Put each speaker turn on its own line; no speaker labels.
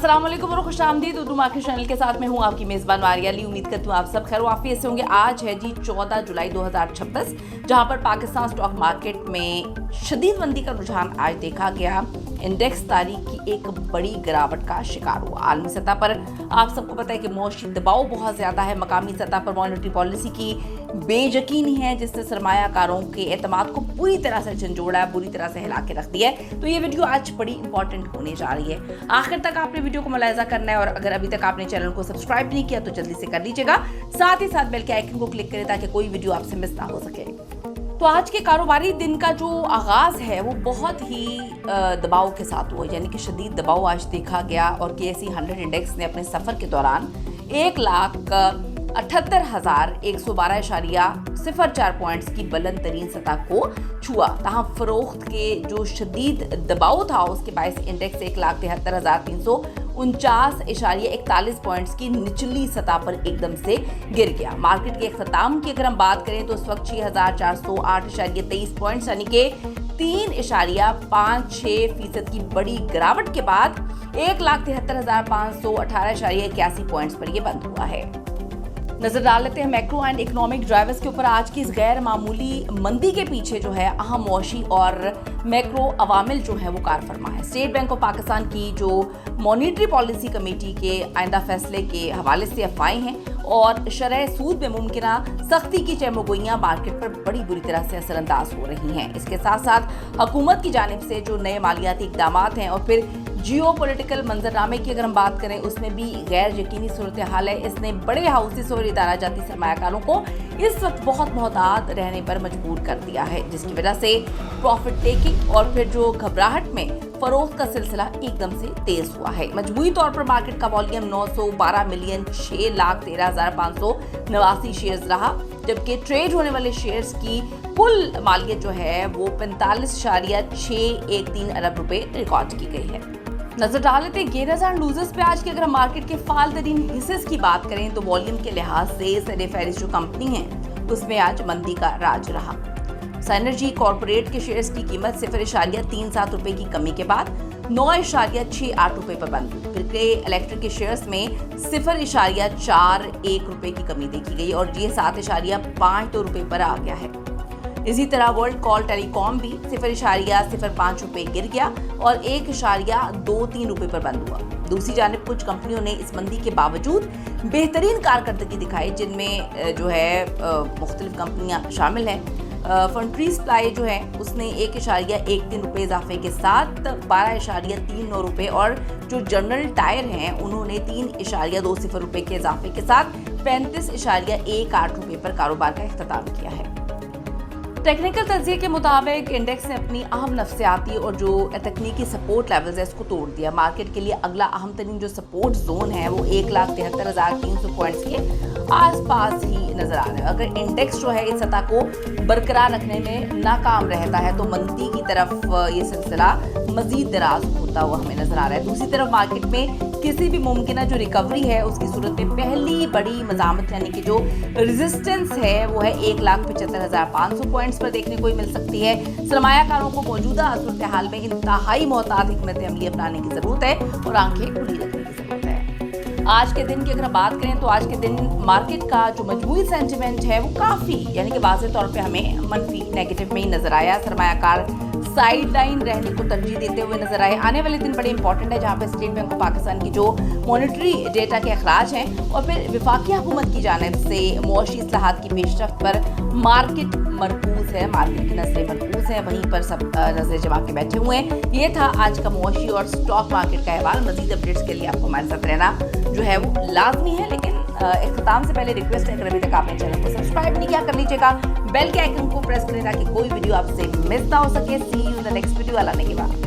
अस्सलाम वालेकुम और खुशामदीद उर्दू मार्केट चैनल के साथ मैं हूं आपकी मेज़बान मारिया अली। उम्मीद करती हूँ आप सब खैर वाफियत से होंगे। आज है जी 14 जुलाई 2026, जहां पर पाकिस्तान स्टॉक मार्केट में शदीद मंदी का रुझान आज देखा गया। इंडेक्स तारीख की एक बड़ी गिरावट का शिकार हुआ। आलमी सतह पर आप सबको पता है कि मौशी दबाव बहुत ज़्यादा है। मकामी सतह पर मॉनेटरी पॉलिसी की बेयकीनी है जिसने सरमायाकारों के एतमाद को पूरी तरह से झंझोड़ा है, बुरी तरह से हिला के रख दिया है। तो ये वीडियो आज बड़ी इंपॉर्टेंट होने जा रही है। आखिर तक आपने वीडियो को मुलाहिजा करना है और अगर अभी तक आपने चैनल को सब्सक्राइब नहीं किया तो जल्दी से कर लीजिएगा। साथ ही साथ बेल के आइकन को क्लिक करें ताकि कोई वीडियो आपसे मिस ना हो सके। तो आज के कारोबारी दिन का जो आगाज़ है वो बहुत ही दबाव के साथ हुआ, यानी कि शदीद दबाव आज देखा गया। और KSE 100 इंडेक्स ने अपने सफ़र के दौरान 1,78,112.04 पॉइंट्स की बुलंद तरीन सतह को छुआ। तहाँ फरोख्त के जो शदीद दबाव था उसके बायस इंडेक्स 1,73,349.41 पॉइंट्स की निचली सतह पर एकदम से गिर गया। मार्केट के अख्ताम की अगर हम बात करें तो इस वक्त 6,408.23 पॉइंट्स यानी कि 3.56% की बड़ी गिरावट के बाद 1,73,518.81 पॉइंट्स पर यह बंद हुआ है। नजर डाल लेते हैं मैक्रो एंड इकोनॉमिक ड्राइवर्स के ऊपर। आज की इस गैर मामूली मंदी के पीछे जो है अहम मौशी और मैक्रो अवामिल जो है वो कार फरमा है। स्टेट बैंक ऑफ पाकिस्तान की जो मॉनेटरी पॉलिसी कमेटी के आइंदा फैसले के हवाले से अफवाहें हैं और शरह सूद में मुमकिना सख्ती की चमगोइयाँ मार्केट पर बड़ी बुरी तरह से असरअंदाज हो रही हैं। इसके साथ साथ हुकूमत की जानिब से जो नए मालियाती इक़दाम हैं और फिर जियो पॉलिटिकल मंजरनामे की अगर हम बात करें उसमें भी गैर यकीनी सूरत हाल है। इसने बड़े हाउसेस और इदारा जाती सरमायाकारों को इस वक्त बहुत मोहतात रहने पर मजबूर कर दिया है, जिसकी वजह से प्रॉफिट टेकिंग और फिर जो घबराहट में फरोख्त का सिलसिला एकदम से तेज हुआ है। मजमूई तौर पर मार्केट का वॉल्यूम 912,06,13,589 शेयर्स रहा, जबकि ट्रेड होने वाले शेयर्स की कुल मालियत जो है वो 45.613 अरब रुपए रिकॉर्ड की गई है। नजर डाल लेते हैं गेनर्स एंड लूजर्स पे। आज की अगर हम मार्केट के फाल तरीन हिस्सेस की बात करें तो वॉल्यूम के लिहाज से सर-ए-फहरिस्त जो कंपनी है उसमें आज मंदी का राज रहा। साइनर्जी कॉर्पोरेट के शेयर्स की कीमत 0.37 रुपए की कमी के बाद 9.68 रुपए पर बंद हुई। फिर के इलेक्ट्रिक के शेयर्स में 0.41 रुपए की कमी देखी गई और ये 7.52 रुपए पर आ गया है। इसी तरह वर्ल्ड कॉल टेलीकॉम भी 0.05 रुपए गिर गया और 1.23 रुपए पर बंद हुआ। दूसरी जानिब कुछ कंपनियों ने इस मंदी के बावजूद बेहतरीन कारकर्दगी दिखाई, जिनमें जो है मुख्तलिफ कंपनियां शामिल हैं। फंट्री सप्लाई जो है उसने 1.13 रुपये इजाफे के साथ 12.39 रुपये और जो जनरल टायर हैं उन्होंने 3.20 रुपये के इजाफे के साथ 35.18 रुपये पर कारोबार का इख्तिताम किया है। टेक्निकल तज्ज़िये के मुताबिक इंडेक्स ने अपनी अहम नफ्सियाती और जो तकनीकी सपोर्ट लेवल्स है इसको तोड़ दिया। मार्केट के लिए अगला अहम तरीन जो सपोर्ट जोन है वो 1,73,300 पॉइंट्स के आसपास ही नजर आ रहा है। अगर इंडेक्स जो है इस सतह को बरकरार रखने में नाकाम रहता है तो मंदी की तरफ ये सिलसिला मजीद दराज होता हुआ हमें नजर आ रहा है। दूसरी तरफ मार्केट में किसी भी मुमकिना जो रिकवरी है उसकी सूरत में पहली बड़ी मज़ामत यानी कि जो रेजिस्टेंस है वो है 1,75,500 पॉइंट्स पर देखने को मिल सकती है। सरमायाकारों को मौजूदा सूरत हाल में इंतहाई मोहतात हिकमत अमली अपनाने की ज़रूरत है और आंखें खुली रखने की ज़रूरत है। आज के दिन की अगर बात करें तो आज के दिन मार्केट का जो मजमूई सेंटिमेंट है वो काफ़ी यानी कि वाज़ेह तौर पे हमें मनफी नेगेटिव में ही नजर आया। सरमायाकार साइड लाइन रहने को तरजीह देते हुए नजर आए। आने वाले दिन बड़े इंपॉर्टेंट है जहाँ पे स्टेट बैंक ऑफ पाकिस्तान की जो मॉनेटरी डेटा के अखराज हैं और फिर वफाकी हुकूमत की जानिब से मुआशी इस्लाहात की पेशरफ्त पर मार्केट मरकूज है, मार्केट की नजरें मरकूज हैं, वहीं पर सब नजरें जमा के बैठे हुए हैं। ये था आज का मुआशी और स्टॉक मार्केट का अहवाल। मजीद अपडेट्स के लिए आपको हमारे साथ रहना जो है वो लाजमी है, लेकिन इख्तिताम से पहले रिक्वेस्ट है अगर अभी तक आपने चैनल को सब्सक्राइब नहीं किया कर लीजिएगा, बेल के आइकन को प्रेस करें ताकि कोई वीडियो आपसे मिस ना हो सके। See you in the next video. आने के बाद